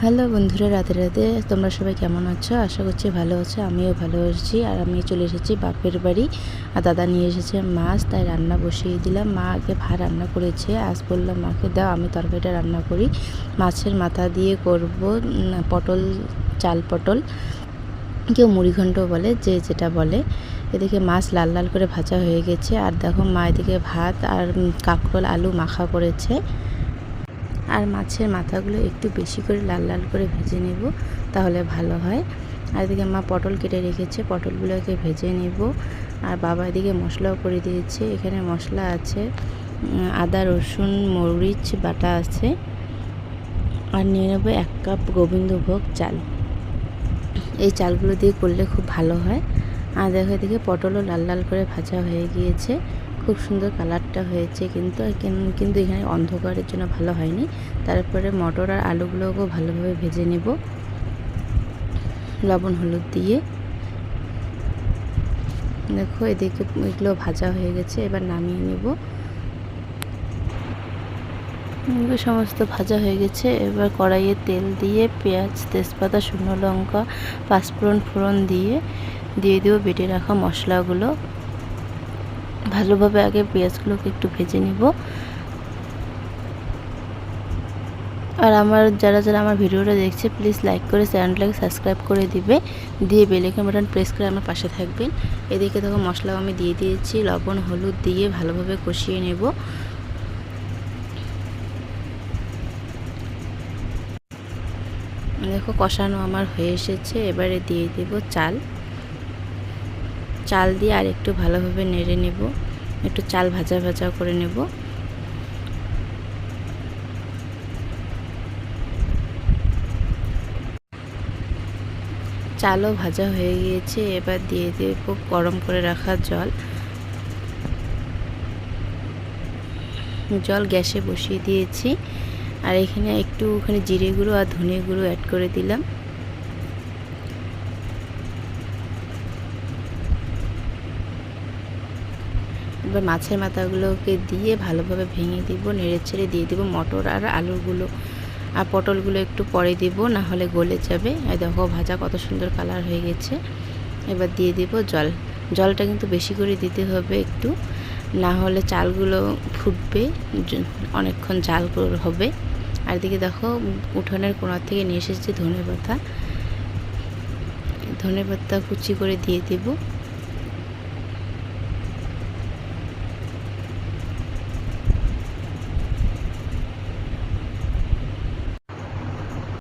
Hello বন্ধুরা, রাধে রাধে। তোমরা সবাই কেমন আছো? আশা করছি ভালো আছো। আমিও ভালো আছি। আর আমি চলে এসেছি বাপের বাড়ি। আর দাদা নিয়ে এসেছে মাছ, তাই রান্না বসিয়ে দিলাম। মা আগে ভাত রান্না করেছে, আজ বললাম মাকে দাও আমি তরকারিটা রান্না করি। মাছের মাথা দিয়ে করব পটল, চাল পটল, কেউ মুড়িঘণ্ট বলে, যে যেটা বলে। এদিকে মাছ লাল লাল করে ভাজা হয়ে গেছে। আর দেখো মা এদিকে ভাত আর কাঁকরোল আলু মাখা করেছে। আর মাছের মাথাগুলো একটু বেশি করে লাল লাল করে ভেজে নেব, তাহলে ভালো হয়। আর এদিকে মা পটল কেটে রেখেছে, পটলগুলোকে ভেজে নেব। আর বাবা এদিকে মশলাও করে দিয়েছে। এখানে মশলা আছে আদা রসুন মরিচ বাটা আছে। আর নিয়ে নেব 1 কাপ গোবিন্দভোগ চাল। এই চালগুলো দিয়ে করলে খুব ভালো হয়। আর দেখো এদিকে পটলও লাল লাল করে ভাজা হয়ে গিয়েছে, খুব সুন্দর কালারটা হয়েছে। কিন্তু এখানে অন্ধকারের জন্য ভালো হয়নি। তারপরে মটর আর আলুগুলোকেও ভালোভাবে ভেজে নেব লবণ হলুদ দিয়ে। দেখো এদিকে এগুলো ভাজা হয়ে গেছে, এবার নামিয়ে নেব। সমস্ত ভাজা হয়ে গেছে। এবার কড়াইয়ে তেল দিয়ে পেঁয়াজ তেজপাতা শুকনো লঙ্কা পাঁচফোড়ন ফোড়ন দিয়ে দেবো বেটে রাখা মশলাগুলো। ভালোভাবে আগে পেঁয়াজগুলোকে একটু ভেজে নিব। আর যারা আমার ভিডিওটা দেখছে প্লিজ লাইক করে চ্যানেলটাকে সাবস্ক্রাইব করে দিবে, দিয়ে বেল আইকন বাটন প্রেস করে আমার পাশে থাকবেন। এদিকে দেখো মশলাও আমি দিয়ে দিয়েছি, লবণ হলুদ দিয়ে ভালোভাবে কষিয়ে নেব। দেখো কষানো আমার হয়ে এসেছে। এবারে দিয়ে দেব চাল দিয়ে আর একটু ভালোভাবে নেড়ে নেব, একটু চাল ভাজা ভাজা করে নেব। চালও ভাজা হয়ে গিয়েছে। এবার দিয়ে দেব গরম করে রাখা জল গ্যাসে বসিয়ে দিয়েছি। আর এখানে একটুখানি জিরে গুঁড়ো আর ধনে গুঁড়ো অ্যাড করে দিলাম। এবার মাছের মাথাগুলোকে দিয়ে ভালোভাবে ভেঙে দিব, নেড়ে ছেড়ে দিয়ে দিব মটর আর আলুগুলো। আর পটলগুলো একটু পরে দিব, না হলে গলে যাবে। আর দেখো ভাজা কত সুন্দর কালার হয়ে গেছে। এবার দিয়ে দিব জলটা কিন্তু বেশি করে দিতে হবে একটু, না হলে চালগুলো ফুটবে, অনেকক্ষণ জাল হবে। আর এদিকে দেখো উঠোনের কোণা থেকে নিয়ে এসেছি ধনে পাতা কুচি করে দিয়ে দেব।